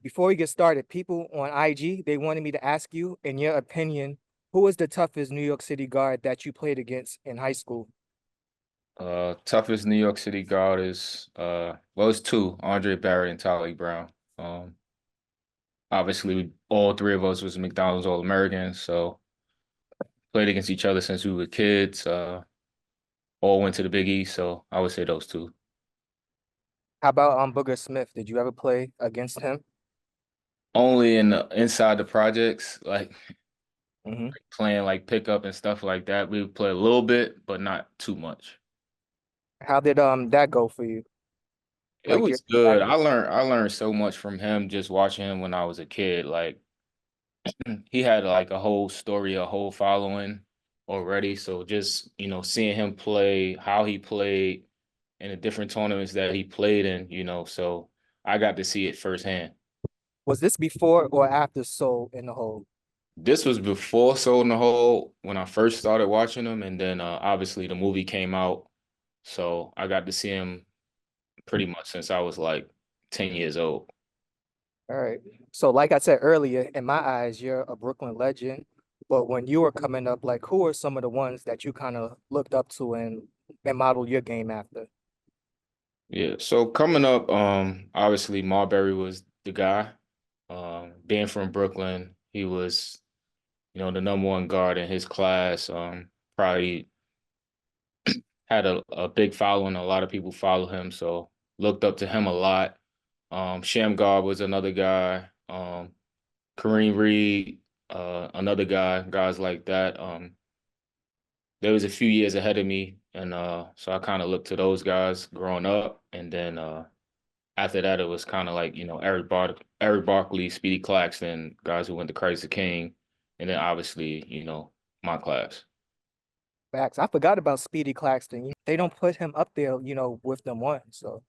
Before we get started, people on IG, they wanted me to ask you, in your opinion, who was the toughest New York City guard that you played against in high school? Toughest New York City guard is well, it's two, Andre Barrett and Tyler Brown. Um, Obviously all three of us was McDonald's All-Americans, so played against each other since we were kids. All went to the Big East, so I would say those two. How about Booger Smith? Did you ever play against him? Only inside the projects, like Hmm. playing like pickup and stuff like that. We would play a little bit, but not too much. How did that go for you? It Like your was good. I learned so much from him just watching him when I was a kid. Like he had like a whole story, a whole following already. So just, seeing him play, how he played in the different tournaments that he played in, so I got to see it firsthand. was this before or after Soul in the Hole? This was before Soul in the Hole when I first started watching him, and then obviously the movie came out. So I got to see him pretty much since I was like 10 years old. All right. So, like I said earlier, in my eyes, you're a Brooklyn legend. But when you were coming up, like who are some of the ones that you kind of looked up to and modeled your game after? Yeah. So coming up, obviously Marbury was the guy. Being from Brooklyn, he was, the number one guard in his class. Probably had a big following. A lot of people follow him, so looked up to him a lot. Shamgar was another guy. Kareem Reed, another guy. Guys like that. There was a few years ahead of me, and so I kind of looked to those guys growing up, and then after that, it was kind of like Eric Barkley, Speedy Claxton, guys who went to Christ the King, and then obviously my class. Facts. I forgot about Speedy Claxton. They don't put him up there, with them ones. So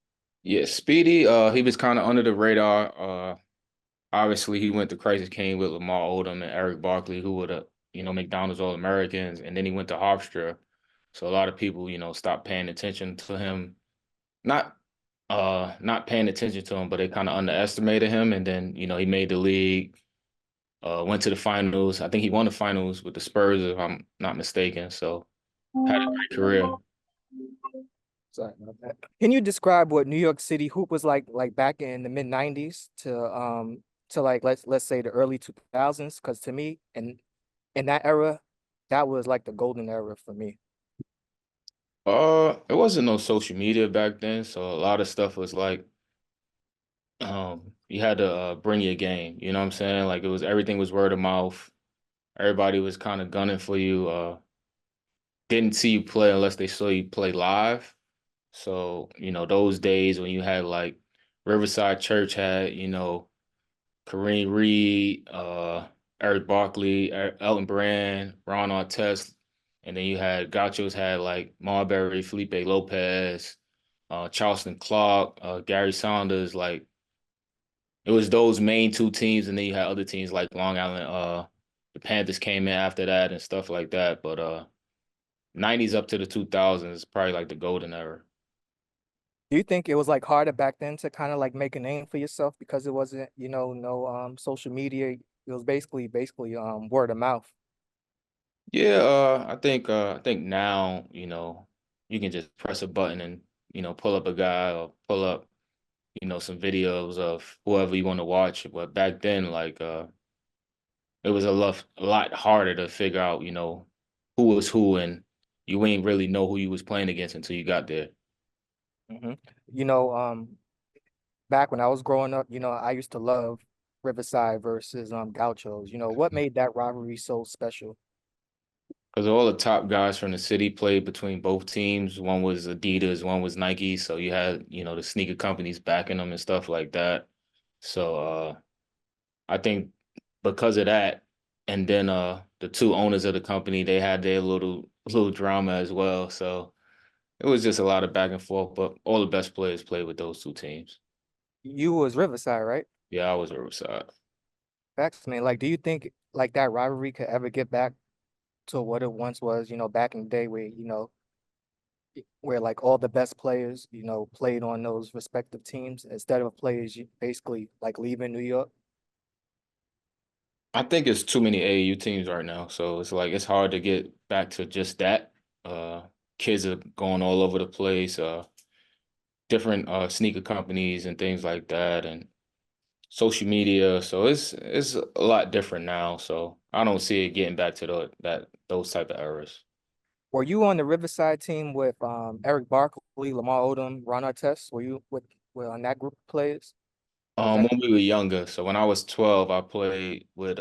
Yeah, Speedy, he was kind of under the radar. Obviously, he went to Christ the King with Lamar Odom and Eric Barkley, who were the McDonald's All Americans, and then he went to Hofstra. So a lot of people stopped paying attention to him. Not not paying attention to him, but they kind of underestimated him. And then he made the league. Went to the finals. I think he won the finals with the Spurs, if I'm not mistaken. So had a great career. sorry about that. Can you describe what New York City hoop was like back in the mid 90s to like let's say the early 2000s? Because to me, in that era, that was like the golden era for me. It wasn't no social media back then, so a lot of stuff was like, you had to bring your game. You know what I'm saying? Like everything was word of mouth. Everybody was kind of gunning for you. Didn't see you play unless they saw you play live. So those days when you had like Riverside Church had Kareem Reed, Eric Barkley, Elton Brand, Ron Artest, and then you had Gauchos had like Marbury, Felipe Lopez, Charleston Clark, Gary Saunders. Like it was those main two teams, and then you had other teams like Long Island. The Panthers came in after that and stuff like that. But '90s up to the 2000s, probably like the golden era. Do you think it was like harder back then to kind of like make a name for yourself because it wasn't, no social media. It was basically word of mouth. Yeah, I think now, you can just press a button and, pull up a guy or pull up, some videos of whoever you want to watch. But back then, like it was a lot harder to figure out, who was who, and you ain't really know who you was playing against until you got there. Hmm. You know, back when I was growing up, I used to love Riverside versus Gauchos. What made that rivalry so special? Because all the top guys from the city played between both teams. One was Adidas, one was Nike. So you had, the sneaker companies backing them and stuff like that. So I think because of that, and then the two owners of the company, they had their little drama as well. So it was just a lot of back and forth, but all the best players played with those two teams. You was Riverside, right? Yeah, I was Riverside. Facts, man. Like, do you think like that rivalry could ever get back to what it once was, back in the day where, where like all the best players, played on those respective teams instead of players basically like leaving New York? I think it's too many AAU teams right now, so it's like it's hard to get back to just that. Uh, Kids are going all over the place, different sneaker companies and things like that, and social media. So it's a lot different now. So I don't see it getting back to those type of eras. Were you on the Riverside team with Eric Barkley, Lamar Odom, Ron Artest? Were you on that group of players? Or was that When we were younger, so when I was 12, I played with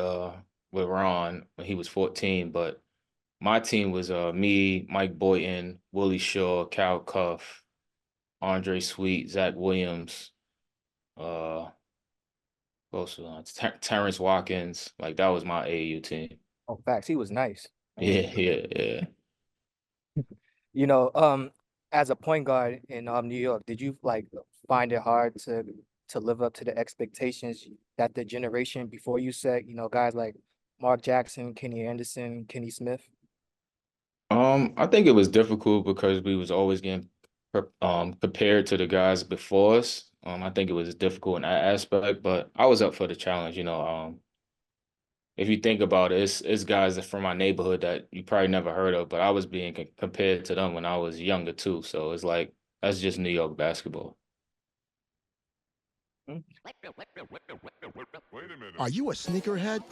Ron when he was 14, but my team was me, Mike Boynton, Willie Shaw, Cal Cuff, Andre Sweet, Zach Williams, uh, who else was on? Terrence Watkins. Like that was my AAU team. oh, facts? He was nice. Yeah, yeah, yeah. You know, as a point guard in New York, did you like find it hard to live up to the expectations that the generation before you set, guys like Mark Jackson, Kenny Anderson, Kenny Smith? I think it was difficult because we was always getting compared to the guys before us. I think it was difficult in that aspect, but I was up for the challenge. If you think about it, it's guys that from my neighborhood that you probably never heard of, but I was being compared to them when I was younger too. So it's like that's just New York basketball. Mm. Are you a sneakerhead?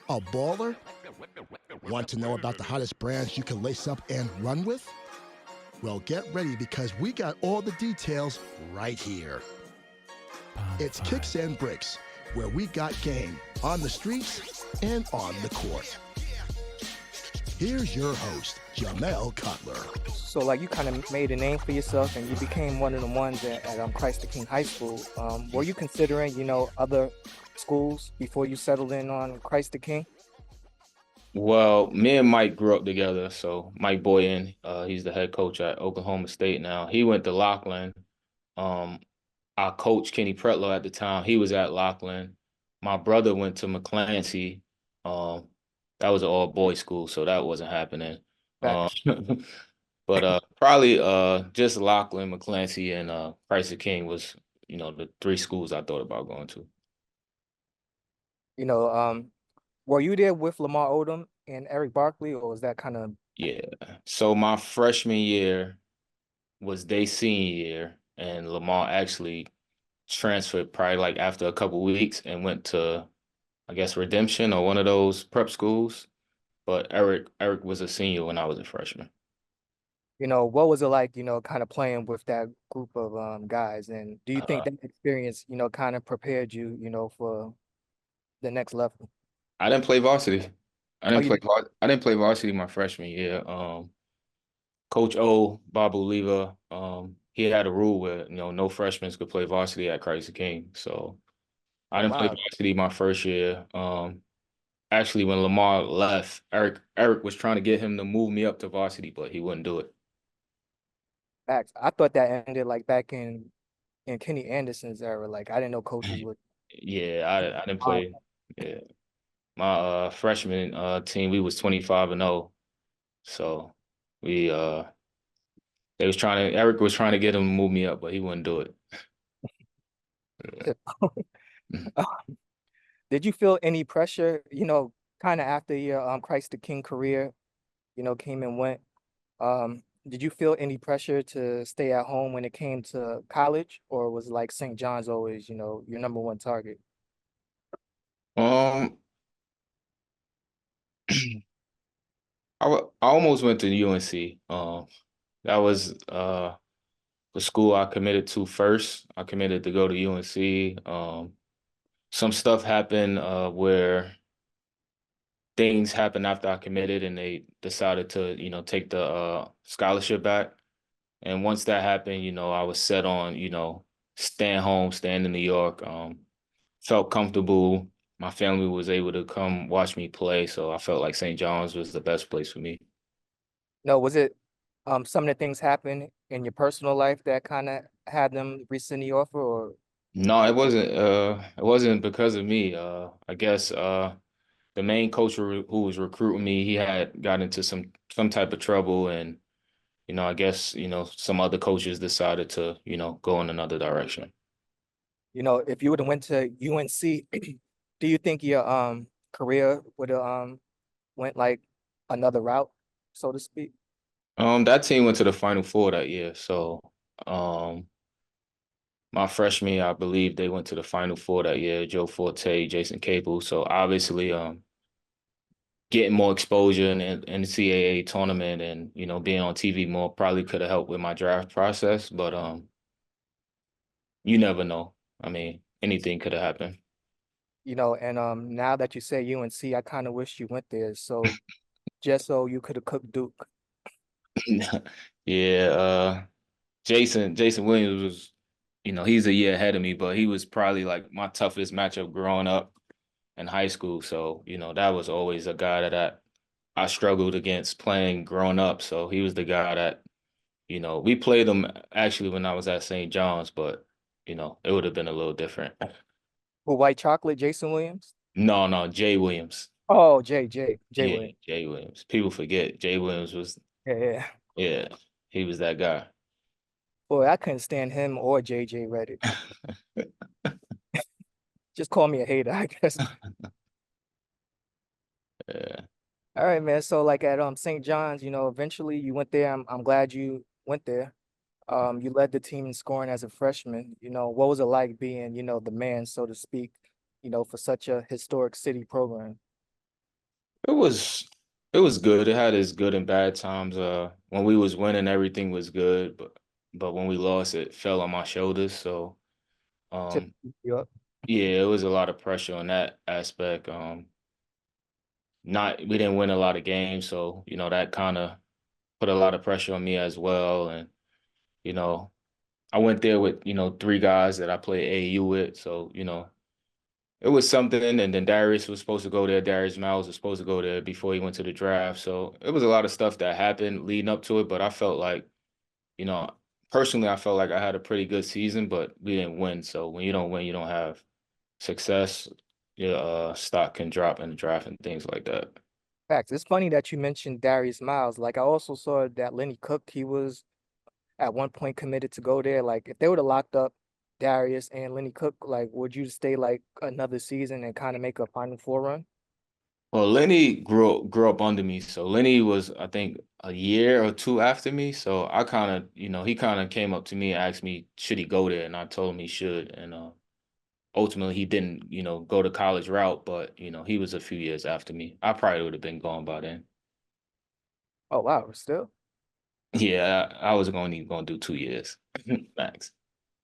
A baller? Want to know about the hottest brands you can lace up and run with? Well, get ready because we got all the details right here. It's Kicks and Bricks, where we got game on the streets and on the court. Here's your host, Jamel Cutler. So like you kind of made a name for yourself and you became one of the ones at Christ the King High School. Were you considering, other schools before you settled in on Christ the King? Well, me and Mike grew up together. So Mike Boyan, he's the head coach at Oklahoma State now. He went to Lockland. Um, our coach Kenny Pretlow at the time, he was at Lockland. My brother went to McClancy. Um, that was an all boys school, so that wasn't happening. Um, Facts. but probably just Lockland, McClancy, and Christ the King was, the three schools I thought about going to. You know, were you there with Lamar Odom and Eric Barkley, or was that kind of Yeah. So my freshman year was their senior year, and Lamar actually transferred probably like after a couple weeks and went to, I guess, Redemption or one of those prep schools. But Eric was a senior when I was a freshman. what was it like, kind of playing with that group of guys? And do you think Uh, that experience, kind of prepared you, for the next level? I didn't play varsity. Oh, you did? I didn't play varsity my freshman year. Coach O, Bob Oliva, he had a rule where, no freshmen could play varsity at Christ the King. So I Oh, didn't play wow. varsity my first year. Actually, when Lamar left, Eric was trying to get him to move me up to varsity, but he wouldn't do it. Facts. I thought that ended like back in Kenny Anderson's era. Like I didn't know coaches would. Yeah, I didn't play. Yeah, my freshman team, we was 25-0. So we Eric was trying to get him to move me up, but he wouldn't do it. Did you feel any pressure, kind of after your Christ the King career, came and went? Did you feel any pressure to stay at home when it came to college, or was like St. John's always, your number one target? Um, I almost went to UNC. That was the school I committed to first. I committed to go to UNC. Some stuff happened where things happened after I committed, and they decided to, take the scholarship back. And once that happened, I was set on, staying home, staying in New York. Felt comfortable. My family was able to come watch me play, so I felt like St. John's was the best place for me. No, was it some of the things happen in your personal life that kind of had them rescind the offer, or No, it wasn't because of me. I guess the main coach who was recruiting me, he had got into some type of trouble, and I guess, some other coaches decided to, go in another direction. If you would have went to UNC, do you think your career would have went like another route, so to speak? That team went to the Final Four that year. So, um, my freshman year, I believe they went to the Final Four that year. Joe Forte, Jason Capel. So obviously, getting more exposure in the NCAA tournament and being on TV more probably could have helped with my draft process. But you never know. I mean, anything could have happened. And now that you say UNC, I kind of wish you went there, so just so you could have cooked Duke. Yeah, Jason Williams was, he's a year ahead of me, but he was probably like my toughest matchup growing up in high school. So, that was always a guy that I struggled against playing growing up. So he was the guy that, we played him actually when I was at St. John's, but, it would have been a little different. Well, white chocolate, Jason Williams. No, Jay Williams. Oh, Jay Yeah, Williams. Jay Williams. People forget Jay Williams was, Yeah, yeah. yeah, he was that guy. Boy, I couldn't stand him or JJ Redick. Just call me a hater, I guess. Yeah. All right, man. So like at St. John's, eventually you went there. I'm glad you went there. You led the team in scoring as a freshman. What was it like being, the man, so to speak, for such a historic city program? It was it was good. It had its good and bad times. When we was winning, everything was good, but when we lost, it fell on my shoulders. So, To um, you up? yeah, it was a lot of pressure on that aspect. Not we didn't win a lot of games, so that kind of put a lot of pressure on me as well. And you know, I went there with three guys that I played AAU with, so it was something. And then Darius was supposed to go there. Darius Miles was supposed to go there before he went to the draft. So it was a lot of stuff that happened leading up to it. But I felt like, you know, personally, I felt like I had a pretty good season, but we didn't win. So when you don't win, you don't have success. Your stock can drop in the draft and things like that. Facts. It's funny that you mentioned Darius Miles. Like I also saw that Lenny Cook, he was at one point committed to go there. Like if they would have locked up Darius and Lenny Cook, like would you stay like another season and kind of make a Final Four run? Well, Lenny grew up under me, so Lenny was, I think, a year or two after me. So I kind of, he kind of came up to me and asked me, should he go there, and I told him he should. And ultimately, he didn't, go the college route, but he was a few years after me. I probably would have been gone by then. Oh wow, still. Yeah, I was going to do 2 years max.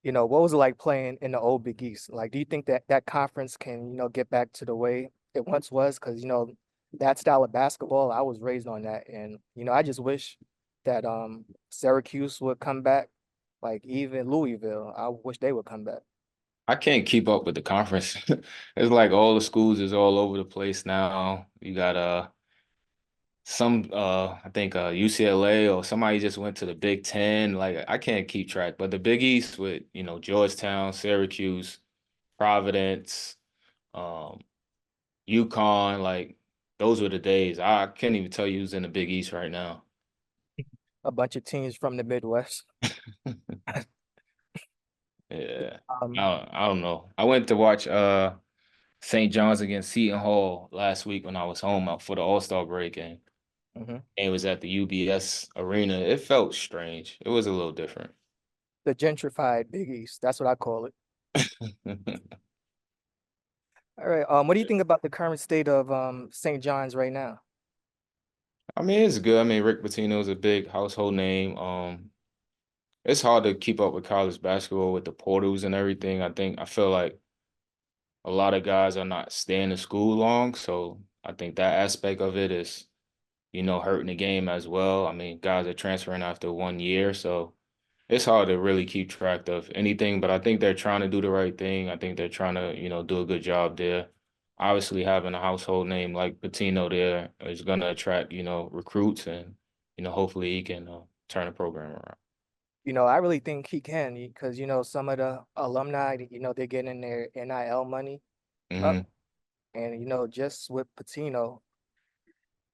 What was it like playing in the old Big East? Like, do you think that that conference can, get back to the way it once was? Because, that style of basketball, I was raised on that. And, I just wish that Syracuse would come back, like even Louisville. I wish they would come back. I can't keep up with the conference. It's like all the schools is all over the place now. You got some I think UCLA or somebody just went to the Big Ten. Like I can't keep track. But the Big East with, Georgetown, Syracuse, Providence, um, UConn, like those were the days. I can't even tell you who's in the Big East right now. A bunch of teams from the Midwest. Yeah. Um, I don't know. I went to watch St. John's against Seton Hall last week when I was home out for the All-Star break, and mhm. it was at the UBS arena. It felt strange. It was a little different. The gentrified Big East. That's what I call it. All right. What do you think about the current state of St. John's right now? I mean, it's good. I mean, Rick Pitino's a big household name. It's hard to keep up with college basketball with the portals and everything. I feel like a lot of guys are not staying in school long, so I think that aspect of it is, hurting the game as well. I mean, guys are transferring after 1 year, so it's hard to really keep track of anything, but I think they're trying to do the right thing. I think they're trying to, do a good job there. Obviously, having a household name like Patino there is going to attract, recruits, and, hopefully he can turn the program around. I really think he can because, some of the alumni, they're getting their NIL money up. Hmm. And, just with Patino,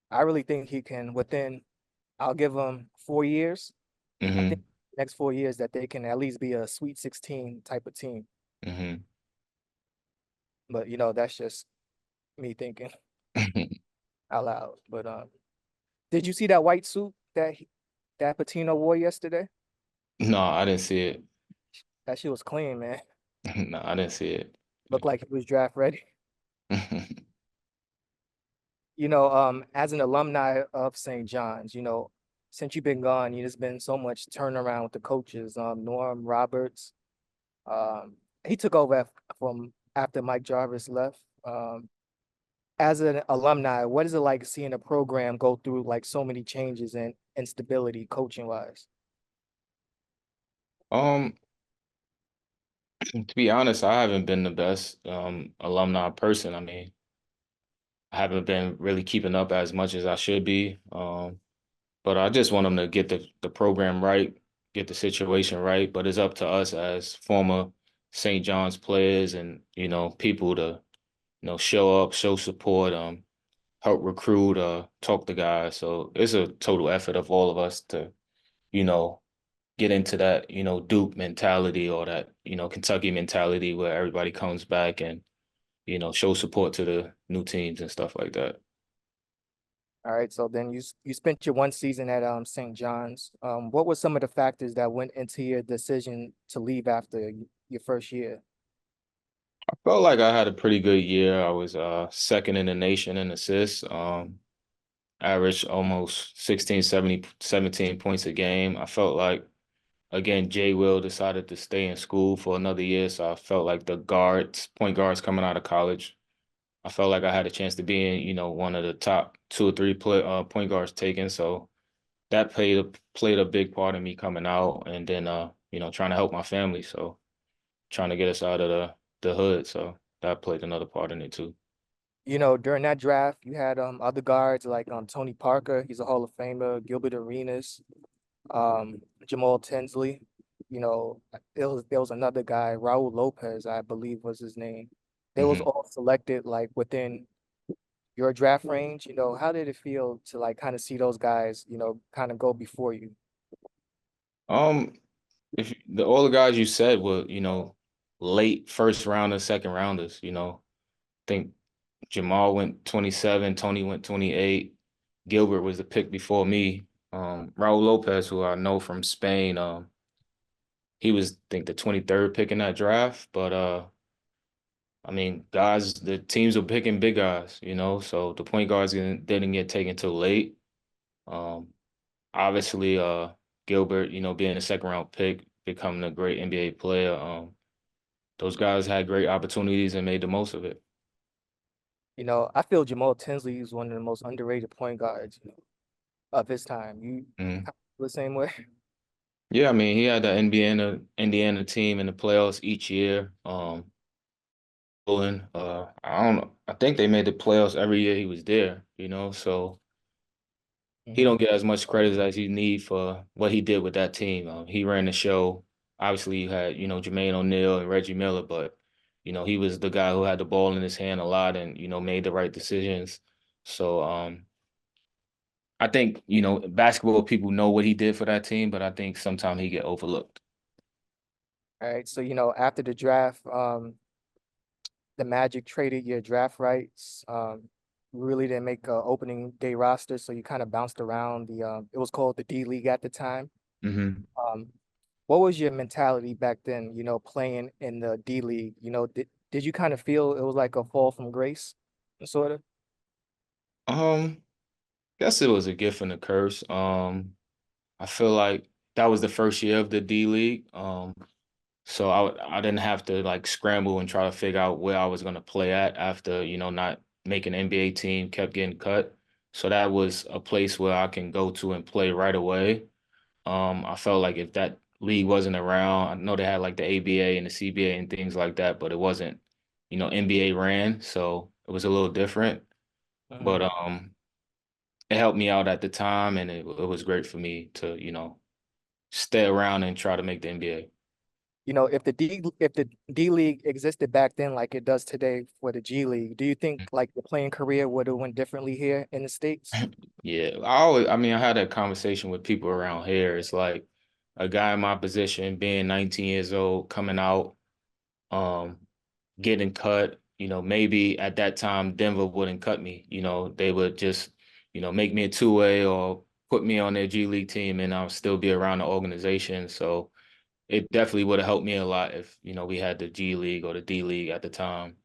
I really think he can within, I'll give him 4 years. I think Mm-hmm. next 4 years that they can at least be a Sweet 16 type of team. Mm-hmm. But that's just me thinking out loud. But did you see that white suit that Patino wore yesterday? No, I didn't see it. That shit was clean, man. No, I didn't see it. Looked like he was draft ready. Mm-hmm. As an alumni of St. John's, since you've been gone, there's been so much turnaround with the coaches. Norm Roberts, he took over from after Mike Jarvis left. As an alumni, what is it like seeing a program go through like so many changes and instability coaching wise? Um, to be honest, I haven't been the best alumni person. I mean, I haven't been really keeping up as much as I should be. But I just want them to get the program right, get the situation right. But it's up to us as former St. John's players and, people to, show up, show support, help recruit, talk to guys. So it's a total effort of all of us to, you know, get into that, Duke mentality or that, Kentucky mentality where everybody comes back and, show support to the new teams and stuff like that. All right, so then you spent your one season at St. John's. What were some of the factors that went into your decision to leave after your first year? I felt like I had a pretty good year. I was second in the nation in assists, averaged almost 16, 70, 17 points a game. I felt like, again, Jay Will decided to stay in school for another year, so I felt like the point guards coming out of college, I felt like I had a chance to be in, one of the top two or three point guards taken. So that played a big part in me coming out, and then trying to help my family. So trying to get us out of the hood. So that played another part in it too. During that draft, you had other guards like Tony Parker, he's a Hall of Famer, Gilbert Arenas, Jamal Tinsley. There was another guy, Raul Lopez, I believe was his name. They was Hmm. all selected like within your draft range. How did it feel to like kind of see those guys, kind of go before you? Um, if all the guys you said were, late first rounders, second rounders, I think Jamal went 27, Tony went 28, Gilbert was the pick before me. Raul Lopez, who I know from Spain, he was, I think, the 23rd pick in that draft. But I mean, guys, the teams were picking big guys, so the point guards didn't get taken till late. Um, Obviously, Gilbert, being a second round pick, becoming a great NBA player. Those guys had great opportunities and made the most of it. I feel Jamal Tinsley is one of the most underrated point guards, of his time. You Mhm. feel the same way? Yeah, I mean, he had the Indiana team in the playoffs each year. I don't know. I think they made the playoffs every year he was there, so he Mhm. don't get as much credit as he need for what he did with that team. He ran the show. Obviously, you had, Jermaine O'Neal and Reggie Miller, but, he was the guy who had the ball in his hand a lot and, made the right decisions. So I think, basketball people know what he did for that team, but I think sometimes he get overlooked. All right, so after the draft, the Magic traded your draft rights. Really didn't make a opening day roster, so you kind of bounced around it was called the D League at the time. Hmm. Um, what was your mentality back then, playing in the D League? Did you kind of feel it was like a fall from grace, sort of? Um, guess it was a gift and a curse. I feel like that was the first year of the D League. So I didn't have to like scramble and try to figure out where I was going to play at after, not making NBA team, kept getting cut. So that was a place where I can go to and play right away. I felt like if that league wasn't around, I know they had like the ABA and the CBA and things like that, but it wasn't, NBA ran, so it was a little different. Mhm. But it helped me out at the time, and it was great for me to, stay around and try to make the NBA. If the D League existed back then like it does today for the G League, do you think like the playing career would have went differently here in the States? Yeah, I mean, I had that conversation with people around here. It's like a guy in my position, being 19 years old, coming out, um, getting cut. Maybe at that time Denver wouldn't cut me. They would just, make me a two-way or put me on their G League team, and I'll still be around the organization. So it definitely would have helped me a lot if, we had the G League or the D League at the time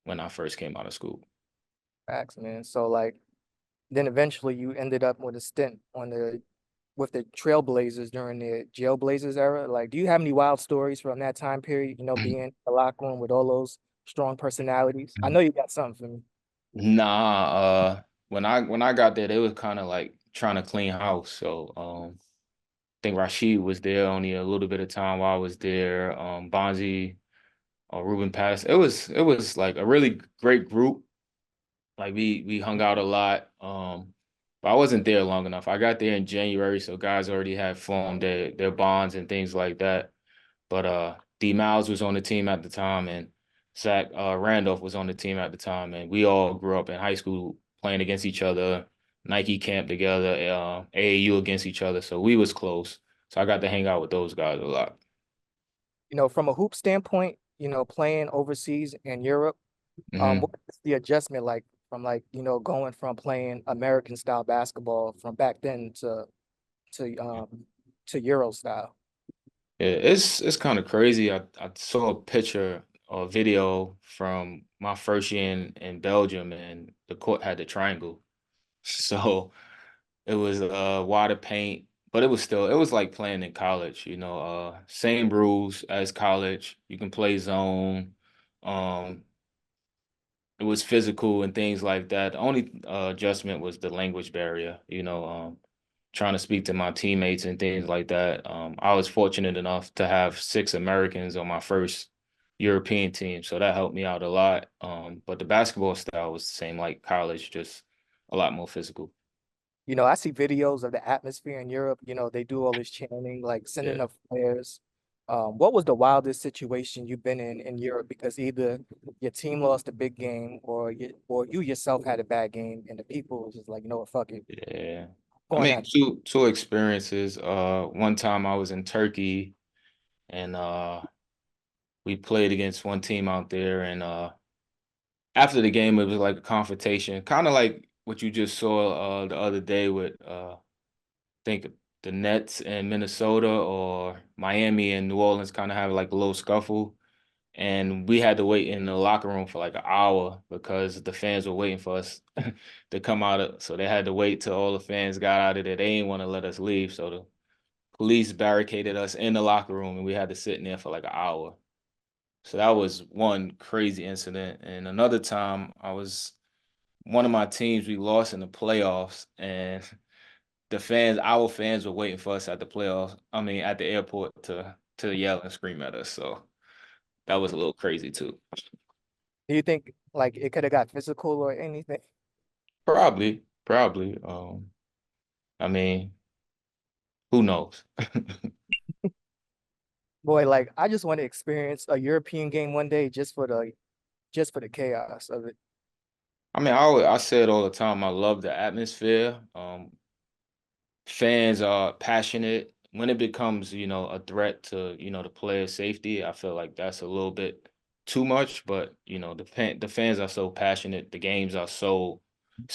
when I first came out of school. Facts, man. So like then eventually you ended up with a stint with the Trailblazers during the Jailblazers era. Like, do you have any wild stories from that time period? Being in the locker room with all those strong personalities. I know you got something for me. Nah, when I got there, they was kind of like trying to clean house. So I think Rashid was there only a little bit of time while I was there. Bonzi or Ruben Pattis. It was like a really great group. Like we hung out a lot. But I wasn't there long enough. I got there in January, so guys already had formed their bonds and things like that. But D Miles was on the team at the time, and Zach Randolph was on the team at the time, and we all grew up in high school playing against each other, Nike camp together, AAU against each other. So we was close. So I got to hang out with those guys a lot. From a hoop standpoint, playing overseas in Europe, Hmm. what is the adjustment like from like, going from playing American style basketball from back then to to Euro style? Yeah, it's kind of crazy. I saw a picture or video from my first year in Belgium, and the court had the triangle. So it was water paint, but it was like playing in college, same rules as college. You can play zone. Um, it was physical and things like that. The only adjustment was the language barrier, trying to speak to my teammates and things like that. I was fortunate enough to have 6 Americans on my first European team, so that helped me out a lot. But the basketball style was the same like college, just a lot more physical. I see videos of the atmosphere in Europe. They do all this chanting, like Yeah. sending up flares. What was the wildest situation you've been in Europe? Because either your team lost a big game, or you yourself had a bad game, and the people was just like, what, fuck it, Yeah. I going mean, at two experiences. One time I was in Turkey, and we played against one team out there, and after the game it was like a confrontation, kind of like what you just saw the other day with think the Nets in Minnesota or Miami and New Orleans kind of have like a little scuffle. And we had to wait in the locker room for like an hour because the fans were waiting for us to come out. So they had to wait till all the fans got out of there. They didn't want to let us leave. So the police barricaded us in the locker room, and we had to sit in there for like an hour. So that was one crazy incident. And another time one of my teams, we lost in the playoffs, and our fans were waiting for us at the playoffs. I mean, at the airport to yell and scream at us. So that was a little crazy too. Do you think like it could have got physical or anything? Probably, probably. I mean, who knows? Boy, like I just want to experience a European game one day just for the chaos of it. I mean, I say it all the time. I love the atmosphere. Fans are passionate. When it becomes, a threat to, the player's safety, I feel like that's a little bit too much. But the fans are so passionate. The games are so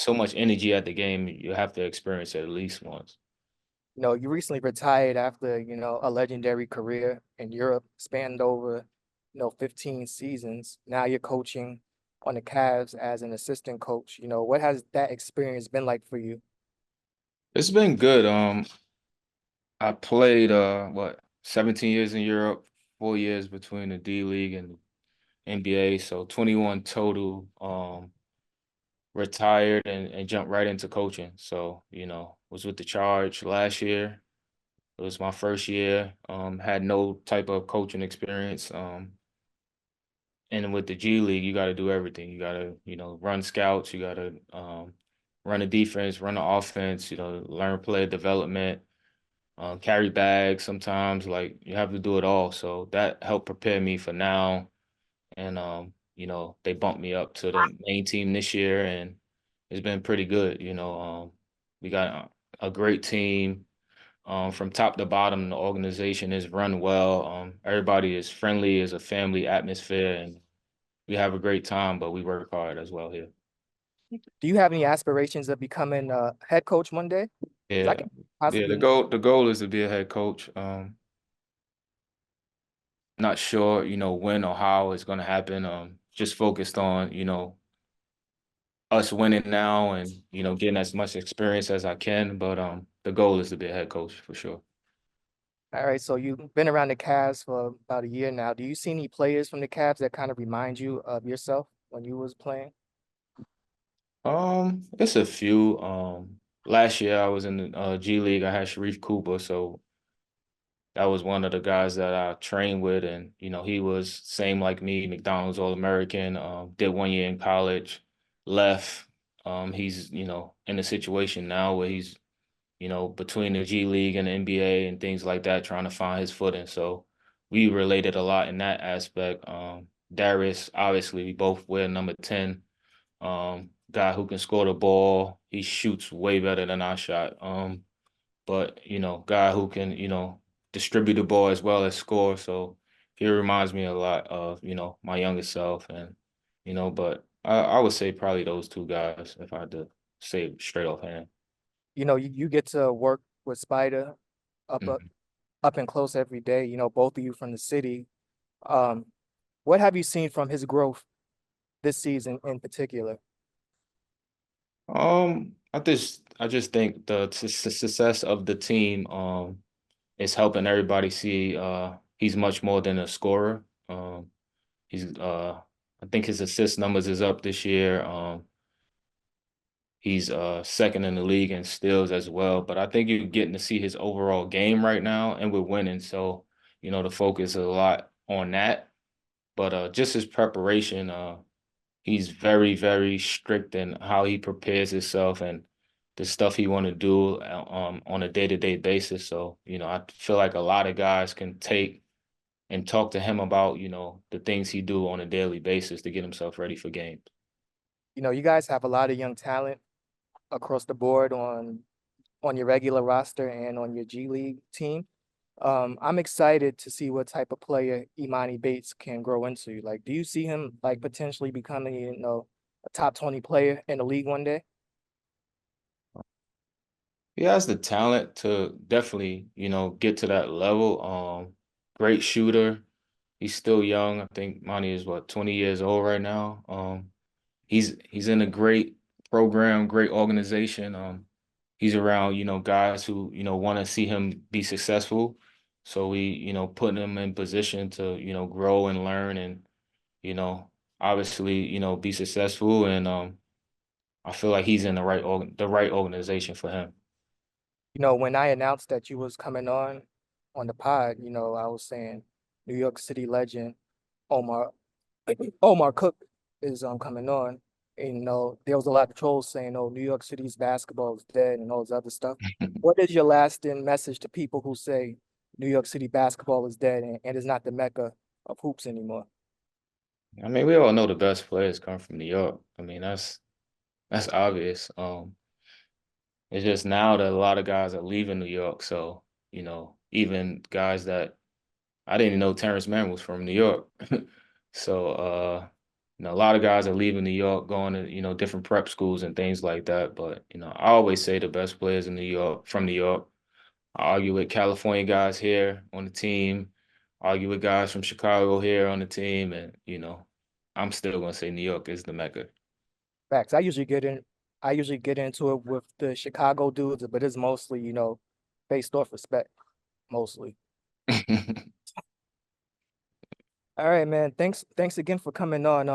much energy at the game. You have to experience it at least once. You recently retired after, a legendary career in Europe, spanned over, 15 seasons. Now you're coaching on the Cavs as an assistant coach. What has that experience been like for you? It's been good. I played 17 years in Europe, 4 years between the D League and NBA, so 21 total. Retired and jumped right into coaching. So, was with the Charge last year. It was my first year. Had no type of coaching experience. And with the G League, you got to do everything. You got to, run scouts. You got to run the defense, run the offense. Learn player development, carry bags. Sometimes, like you have to do it all. So that helped prepare me for now. And they bumped me up to the main team this year, and it's been pretty good. We got a great team. From top to bottom, the organization is run well. Everybody is friendly, is a family atmosphere, and we have a great time, but we work hard as well here. Do you have any aspirations of becoming a head coach one day? Yeah, Can yeah. possibly. The goal is to be a head coach. Not sure, when or how it's going to happen. Just focused on, us winning now and, getting as much experience as I can. But the goal is to be a head coach for sure. All right, so you've been around the Cavs for about a year now. Do you see any players from the Cavs that kind of remind you of yourself when you was playing? It's a few. Last year I was in the G League. I had Sharif Cooper, so that was one of the guys that I trained with, and he was same like me, McDonald's All-American. Did 1 year in college, left. He's in a situation now where he's between the G League and the NBA and things like that, trying to find his footing. So we related a lot in that aspect. Darius, obviously, we both wear number 10. Guy who can score the ball. He shoots way better than I shot. But guy who can, distribute the ball as well as score. So he reminds me a lot of, my younger self. And, but I would say probably those two guys if I had to say it straight offhand. You get to work with Spider up up Mhm. up and close every day, both of you from the city. Um, what have you seen from his growth this season in particular? I just think the success of the team is helping everybody see he's much more than a scorer. He's I think his assist numbers is up this year. He's second in the league in steals as well. But I think you're getting to see his overall game right now, and we're winning. So, the focus is a lot on that. But just his preparation, he's very, very strict in how he prepares himself and the stuff he want to do on a day-to-day basis. So, I feel like a lot of guys can take and talk to him about, the things he do on a daily basis to get himself ready for games. You guys have a lot of young talent across the board on your regular roster and on your G League team. I'm excited to see what type of player Imani Bates can grow into. Like, do you see him like potentially becoming, a top 20 player in the league one day? He has the talent to definitely, get to that level. Great shooter. He's still young. I think Monty is 20 years old right now. He's in a great program, great organization. He's around, guys who, want to see him be successful. So we, putting him in position to, grow and learn and, you know, obviously, be successful. And I feel like he's in the right organization for him. When I announced that you was coming on the pod, I was saying New York City legend Omar Omar Cook is coming on. And there was a lot of trolls saying, "Oh, New York City's basketball is dead," and all this other stuff. What is your lasting message to people who say New York City basketball is dead and is not the mecca of hoops anymore? I mean, we all know the best players come from New York. I mean, that's obvious. It's just now that a lot of guys are leaving New York. So, even guys that I didn't even know Terrence Mann was from New York. So, a lot of guys are leaving New York, going to, different prep schools and things like that. But, I always say the best players in New York, from New York. I argue with California guys here on the team, argue with guys from Chicago here on the team. And, I'm still going to say New York is the mecca. Facts. I usually get into it with the Chicago dudes, but it's mostly, based off respect, mostly. All right, man. Thanks again for coming on.